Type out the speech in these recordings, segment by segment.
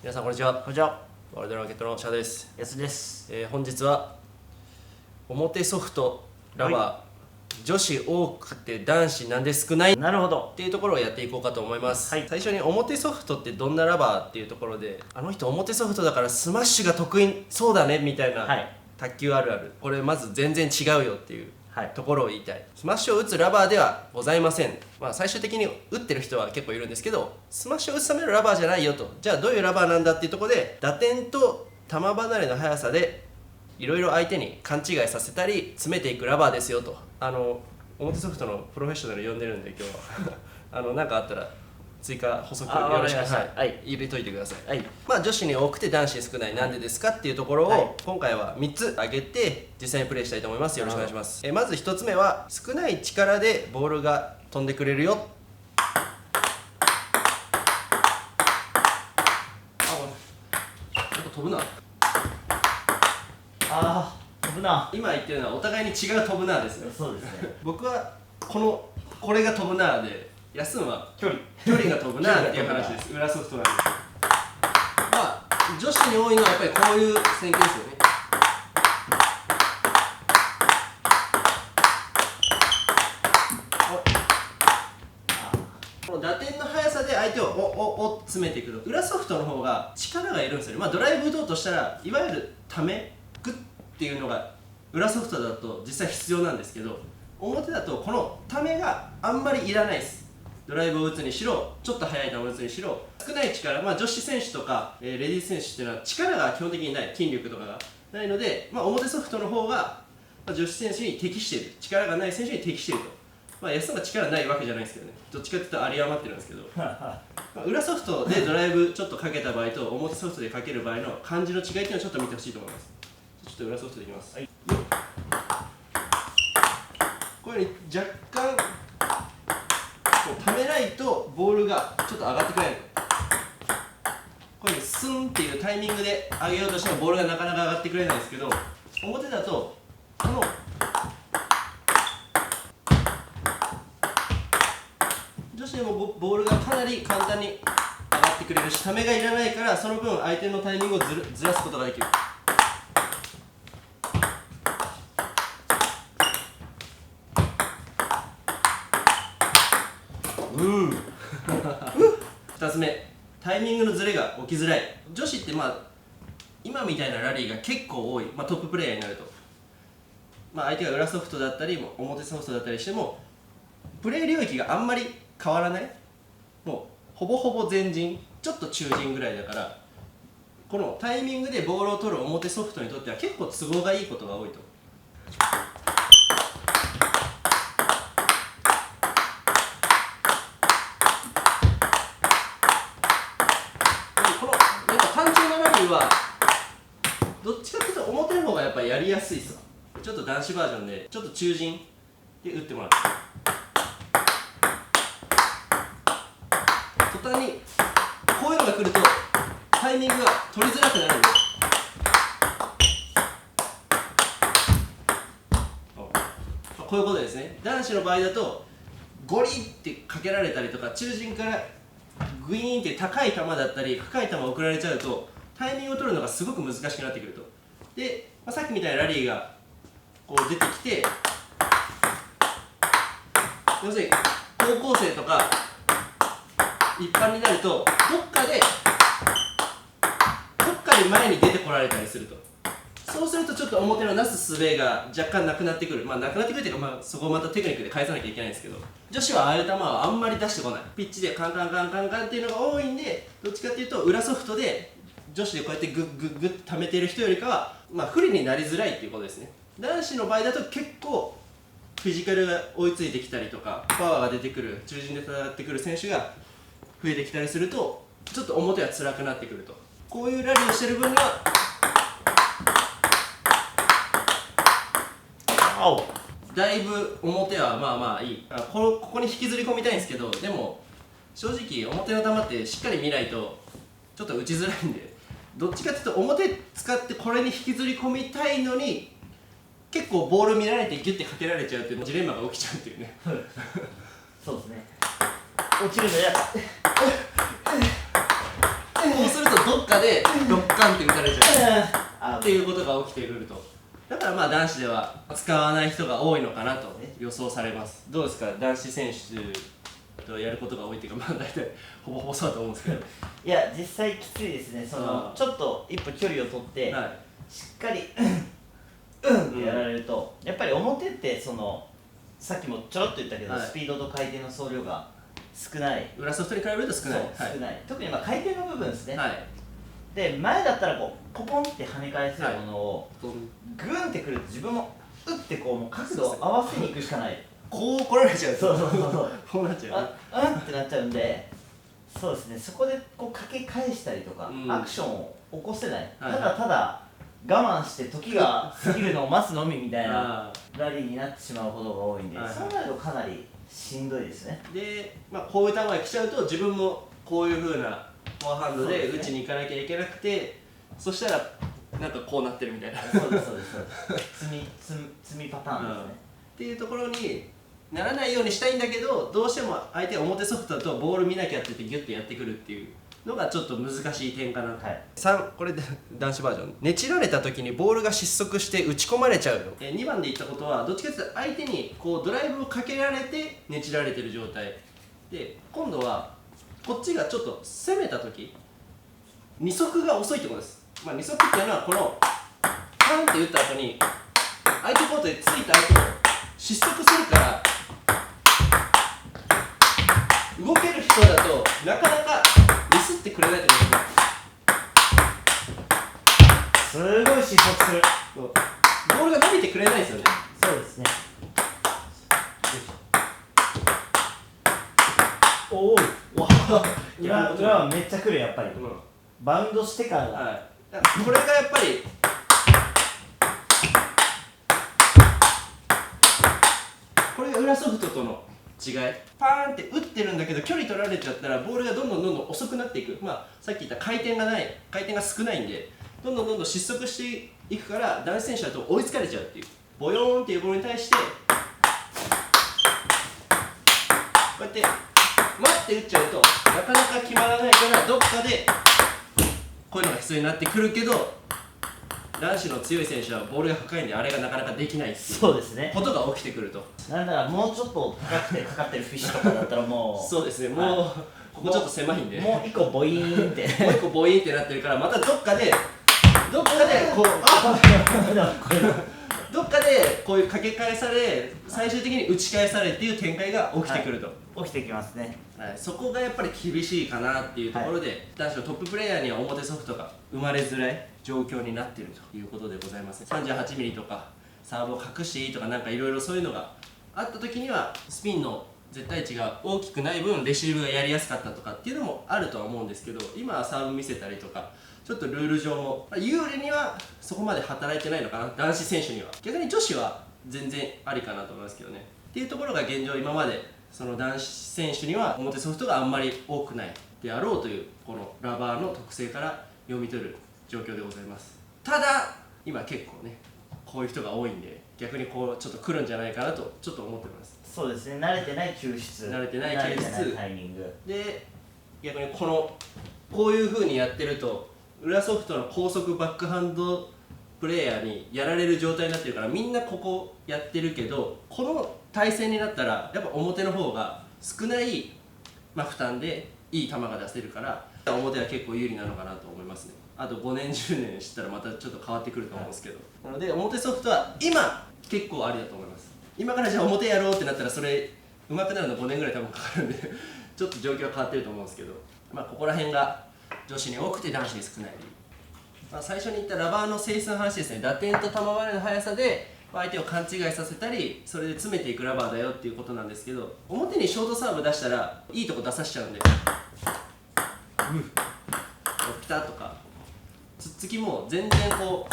皆さんこんにちは。こんにちは。ワールドラケットのシャドです。やすです。本日は表ソフトラバー、女子多くて男子なんで少ないなるほどっていうところをやっていこうかと思います。はい、最初に表ソフトってどんなラバーっていうところで、あの人表ソフトだからスマッシュが得意そうだねみたいな、卓球あるある、これまず全然違うよっていうところを言いたい。スマッシュを打つラバーではございません。最終的に打ってる人は結構いるんですけど、スマッシュを打つためのラバーじゃないよと。じゃあどういうラバーなんだっていうところで、打点と球離れの速さでいろいろ相手に勘違いさせたり詰めていくラバーですよと。表ソフトのプロフェッショナル呼んでるんで今日は何かあったら追加補足よろしく入れといてください。女子に多くて男子に少ない、なんでですかっていうところを今回は3つ挙げて実際にプレイしたいと思います。よろしくお願いします。まず1つ目は少ない力でボールが飛んでくれるよ。飛ぶな。飛ぶな。今言ってるのはお互いに違う飛ぶなですね。そうですね。僕はこれが飛ぶなで、安野は距離が飛ぶなっていう話です。裏ソフトなんです。女子に多いのはやっぱりこういう戦型ですよね。この打点の速さで相手を詰めていくと、裏ソフトの方が力がいるんですよね。ドライブ打とうとしたらいわゆるためグッっていうのが裏ソフトだと実際必要なんですけど、表だとこのためがあんまりいらないです。ドライブを打つにしろ、ちょっと速い球を打つにしろ、少ない力、女子選手とか、レディース選手っていうのは力が基本的にない、筋力とかがないので、表ソフトの方が、女子選手に適している、力がない選手に適していると。安野が力ないわけじゃないですけどね、どっちかっていうと有り余ってるんですけど裏ソフトでドライブちょっとかけた場合と表ソフトでかける場合の感じの違いっていうのをちょっと見てほしいと思います。ちょっと裏ソフトでいきます。これ若干ためないとボールがちょっと上がってくれない。これスンっていうタイミングで上げようとしてもボールがなかなか上がってくれないんですけど、表だとこの女子でもボールがかなり簡単に上がってくれるし、ためがいらないから、その分相手のタイミングをずらすことができる。2つ目、タイミングのズレが起きづらい。女子って今みたいなラリーが結構多い、トッププレーヤーになると、相手が裏ソフトだったり表ソフトだったりしてもプレー領域があんまり変わらない、もうほぼほぼ前陣、ちょっと中陣ぐらいだから、このタイミングでボールを取る表ソフトにとっては結構都合がいいことが多いと。単純なラリーはどっちかっていうと表の方がやっぱりやりやすいっすわ。ちょっと男子バージョンでちょっと中陣で打ってもらって、途端にこういうのが来るとタイミングが取りづらくなるんで、こういうことですね。男子の場合だとゴリってかけられたりとか、中陣からグイーンって高い球だったり深い球を送られちゃうとタイミングを取るのがすごく難しくなってくると。で、さっきみたいなラリーがこう出てきて、要するに高校生とか一般になるとどっかで前に出てこられたりすると、そうするとちょっと表のなす術が若干なくなってくる。なくなってくるっていうか、そこをまたテクニックで返さなきゃいけないんですけど、女子はああいう球はあんまり出してこない。ピッチでカンカンカンカンカンっていうのが多いんで、どっちかっていうと裏ソフトで女子でこうやってグッグッグッ溜めてる人よりかは、不利になりづらいっていうことですね。男子の場合だと結構フィジカルが追いついてきたりとか、パワーが出てくる、中陣で戦ってくる選手が増えてきたりすると、ちょっと表は辛くなってくると。こういうラリーをしてる分にはだいぶ表はいい。ここに引きずり込みたいんですけど、でも正直表の球ってしっかり見ないとちょっと打ちづらいんで、どっちかっていうと表使ってこれに引きずり込みたいのに結構ボール見られてギュッてかけられちゃうっていうジレンマが起きちゃうっていうねそうですね。落ちるの嫌だ。うするとどっかでドッカンって打たれちゃうっていうことが起きてくると。だからまあ男子では使わない人が多いのかなと予想されます。どうですか、男子選手とやることが多いっていうか、まあ大体ほぼほぼそうだと思うんですけど。いや実際きついですね。ちょっと一歩距離を取って、はい、しっかりってやられると、やっぱり表ってさっきもちょろっと言ったけど、はい、スピードと回転の総量が少ない。裏ソフトに比べると少ない。少ない。特に回転の部分ですね。はい、で前だったらポポンって跳ね返せるものを、グーンってくると自分も打ってもう角度を合わせに行くしかない。こう来られちゃう。そうこうなっちゃう、ね、ってなっちゃうんで、そうですね、そこでかけ返したりとか、アクションを起こせない、ただただ我慢して時が過ぎるのを待つのみみたいなラリーになってしまうことが多いんで、そうなるとかなりしんどいですね。で、こういう球が来ちゃうと自分もこういう風なフォアハンドで打ちに行かなきゃいけなくて、そしたらなんかこうなってるみたいな。そうです積みパターンですね、っていうところにならないようにしたいんだけど、どうしても相手は表ソフトだとボール見なきゃって言ってギュッてやってくるっていうのがちょっと難しい点かなと。3、これで男子バージョン、ねちられた時にボールが失速して打ち込まれちゃうの。2番で言ったことはどっちかというと相手にこうドライブをかけられてねちられてる状態で、今度はこっちがちょっと攻めた時2速が遅いってことです。2速っていうのはこのパンって打った後に相手コートでついた後失速するから、動ける人だとなかなかミスってくれないと思うんですよ。すごい失速する。ボールが伸びてくれないですよね。そうですね。おお、裏はめっちゃくる、やっぱり、バウンドしてからだ、これがやっぱりこれが裏ソフトとの違い。パーンって打ってるんだけど距離取られちゃったらボールがどんどん遅くなっていく。さっき言った回転が少ないんでどんどん失速していくから、男子選手だと追いつかれちゃうっていう。ボヨーンっていうボールに対してこうやって待って打っちゃうとなかなか決まらないから、どっかでこういうのが必要になってくるけど、男子の強い選手はボールが深いんであれがなかなかできないっていうことが起きてくると。なんだらもうちょっと高くてかかってるフィッシュとかだったらもうそうですね、もうここちょっと狭いんでもう一個ボイーンってもう一個ボイーンってなってるから、またどっかでこうどっかでこういうかけ返され、最終的に打ち返されっていう展開が起きてくると、起きてきますね。そこがやっぱり厳しいかなっていうところで、男子のトッププレーヤーには表ソフトが生まれづらい状況になっているということでございます。38ミリとかサーブを隠していいとか、なんかいろいろそういうのがあった時にはスピンの絶対値が大きくない分レシーブがやりやすかったとかっていうのもあるとは思うんですけど、今はサーブ見せたりとかちょっとルール上も有利にはそこまで働いてないのかな、男子選手には。逆に女子は全然ありかなと思いますけどね。っていうところが現状、今までその男子選手には表ソフトがあんまり多くないであろうという、このラバーの特性から読み取る状況でございます。ただ今結構ねこういう人が多いんで、逆にこうちょっと来るんじゃないかなとちょっと思ってます。そうですね、慣れてない救出、慣れてない救出タイミングで、逆にこういう風にやってると裏ソフトの高速バックハンドプレーヤーにやられる状態になってるから、みんなここやってるけど、この対戦になったらやっぱ表の方が少ない、負担でいい球が出せるから、表は結構有利なのかなと思いますね。あと5年10年したらまたちょっと変わってくると思うんですけど、なので表ソフトは今結構ありだと思います。今からじゃあ表やろうってなったらそれ上手くなるの5年ぐらい多分かかるんでちょっと状況は変わってると思うんですけど、ここら辺が女子に多くて男子に少ない理由。最初に言ったラバーの性質の話ですね。打点と球回りの速さで相手を勘違いさせたり、それで詰めていくラバーだよっていうことなんですけど、表にショートサーブ出したらいいとこ出させちゃうんで、ピタッとかつっつきも全然こ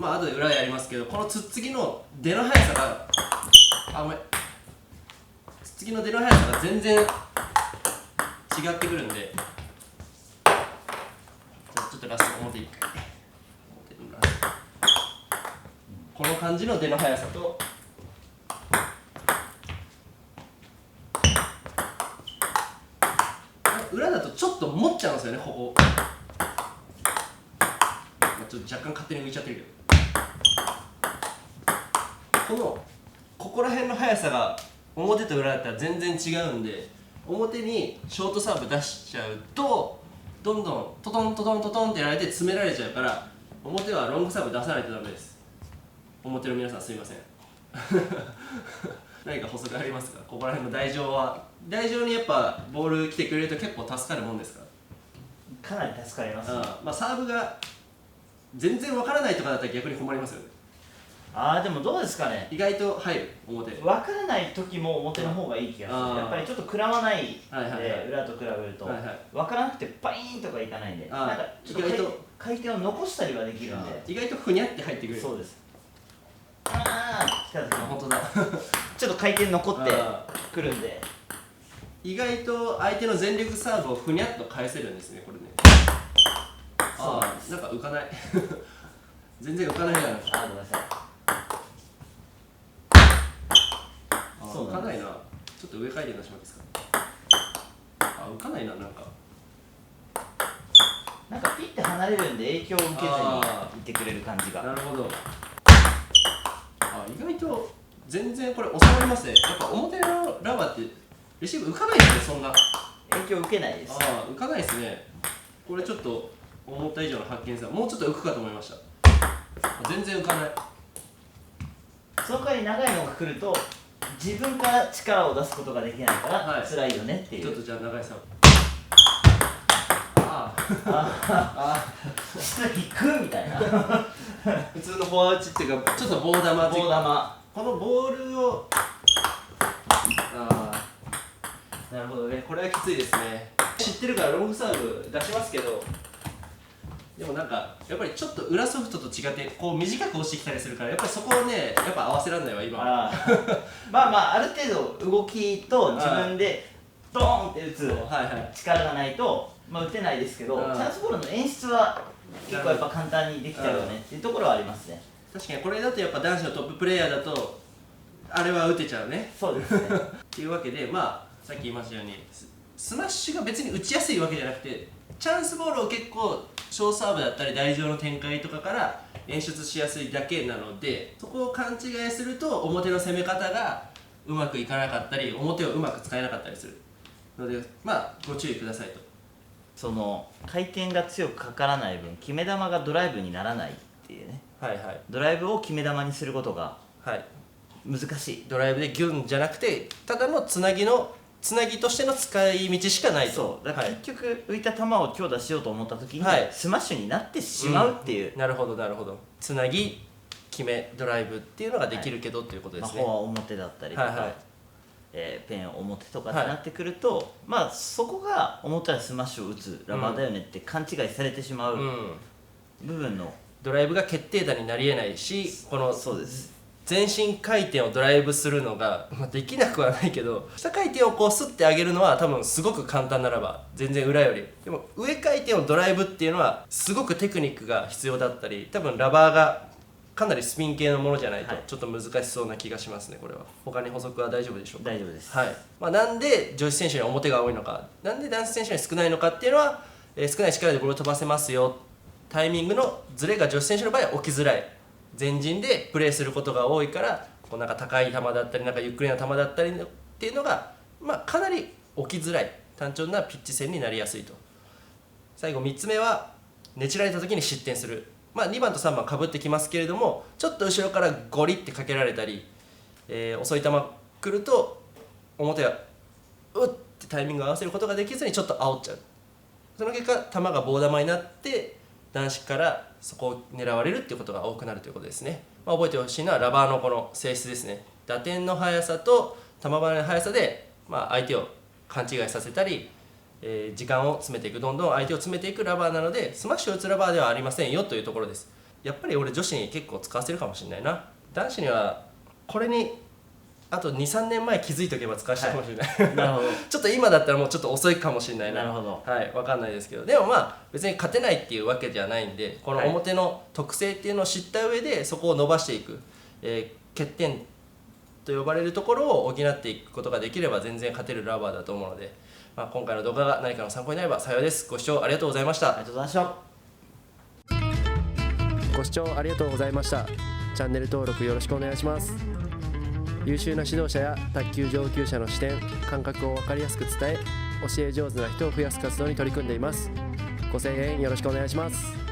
う、後で裏やりますけど、このつっつきの出の速さがつっつきの出の速さが全然違ってくるんで、じゃあちょっとラスト表1回この感じの出の速さと、裏だとちょっと持っちゃうんですよね、ここ。ちょっと若干勝手に浮いちゃってるけど、ここら辺の速さが表と裏だったら全然違うんで、表にショートサーブ出しちゃうとどんどんトトントトントトンってやられて詰められちゃうから、表はロングサーブ出さないとダメです。表の皆さんすいません何か補足ありますか？ここら辺の台上にやっぱボール来てくれると結構助かるもんですか？かなり助かります、ね。まあサーブが全然わからないとかだったら逆に困りますよね。でもどうですかね、意外と入る表。分からない時も表の方がいい気がする。やっぱりちょっと食らわないで、裏と比べると、分からなくてパイーンとかいかないんで、なんかちょっと回転を残したりはできるんで、意外とふにゃって入ってくる。そうです。来た時本当だちょっと回転残ってくるんで、意外と相手の全力サーブをふにゃっと返せるんですね、これね。なんか浮かない全然浮かないな。ごめんなさい。浮かないな。ちょっと上回転出しますか。浮かないな。なんかピッて離れるんで影響を受けずにいってくれる感じが。なるほど。意外と全然これ収まりますね。やっぱ表のラバーってレシーブ浮かないですね、そんな。影響受けないです。浮かないですね。これちょっと思った以上の発見さ、もうちょっと浮くかと思いました。全然浮かない。その代わり長いのが来ると自分から力を出すことができないから辛いよねっていう。ちょっとじゃあ長井さん。下引くみたいな普通のフォア打ちっていうか、ちょっと棒玉っていうか、このボールをなるほどね。これはきついですね。知ってるからロングサーブ出しますけど、でもなんかやっぱりちょっと裏ソフトと違ってこう短く押してきたりするから、やっぱりそこをねやっぱ合わせらんないわ今。ある程度動きと自分でドーンって打つ力がないと打てないですけど、チャンスボールの演出は結構やっぱ簡単にできちゃうよねっていうところはありますね。確かにこれだとやっぱ男子のトッププレイヤーだとあれは打てちゃうね。そうですねっていうわけで、さっき言いましたようにスマッシュが別に打ちやすいわけじゃなくて、チャンスボールを結構小サーブだったり台上の展開とかから演出しやすいだけなので、そこを勘違いすると表の攻め方がうまくいかなかったり、表をうまく使えなかったりするので、ご注意くださいと。その回転が強くかからない分決め球がドライブにならないっていうね、ドライブを決め球にすることが難しい。ドライブでギュンじゃなくて、ただのつなぎとしての使い道しかないと。そうだから結局浮いた球を強打しようと思った時にスマッシュになってしまうっていう、なるほどなるほど。つなぎ決めドライブっていうのができるけどっていうことですね。フォア表だったりとか、ペン表とかってなってくると、そこが思ったらスマッシュを打つラバーだよねって勘違いされてしまう部分の、ドライブが決定打になりえないし、そうです、全身回転をドライブするのが、できなくはないけど、下回転をこうスッて上げるのは多分すごく簡単なラバー、全然裏より。でも上回転をドライブっていうのはすごくテクニックが必要だったり、多分ラバーがかなりスピン系のものじゃないとちょっと難しそうな気がしますね。これは他に補足は大丈夫でしょうか？大丈夫です。なんで女子選手には表が多いのか、なんで男子選手には少ないのかっていうのは、少ない力でボールを飛ばせますよ、タイミングのズレが女子選手の場合は起きづらい、前陣でプレーすることが多いから、なんか高い球だったりなんかゆっくりな球だったりっていうのが、かなり起きづらい単調なピッチ戦になりやすいと。最後3つ目はねちられた時に失点する。2番と3番かぶってきますけれども、ちょっと後ろからゴリってかけられたり、遅い球来ると表がうってタイミングを合わせることができずにちょっと煽っちゃう。その結果球が棒球になって男子からそこを狙われるっていうことが多くなるということですね。覚えてほしいのはラバーのこの性質ですね。打点の速さと球離れの速さで、相手を勘違いさせたり、時間を詰めていく、どんどん相手を詰めていくラバーなので、スマッシュを打つラバーではありませんよというところです。やっぱり俺女子に結構使わせるかもしれないな。男子にはこれにあと 2,3 年前気づいておけば使わせたかもしれない、なるほどちょっと今だったらもうちょっと遅いかもしれないな。なるほど、分かんないですけど、でも別に勝てないっていうわけじゃないんで、この表の特性っていうのを知った上でそこを伸ばしていく、欠点っと呼ばれるところを補っていくことができれば全然勝てるラバーだと思うので、今回の動画が何かの参考になれば幸いです。ご視聴ありがとうございました。ありがとうございました。ご視聴ありがとうございました。チャンネル登録よろしくお願いします。優秀な指導者や卓球上級者の視点、感覚を分かりやすく伝え、教え上手な人を増やす活動に取り組んでいます。ご声援よろしくお願いします。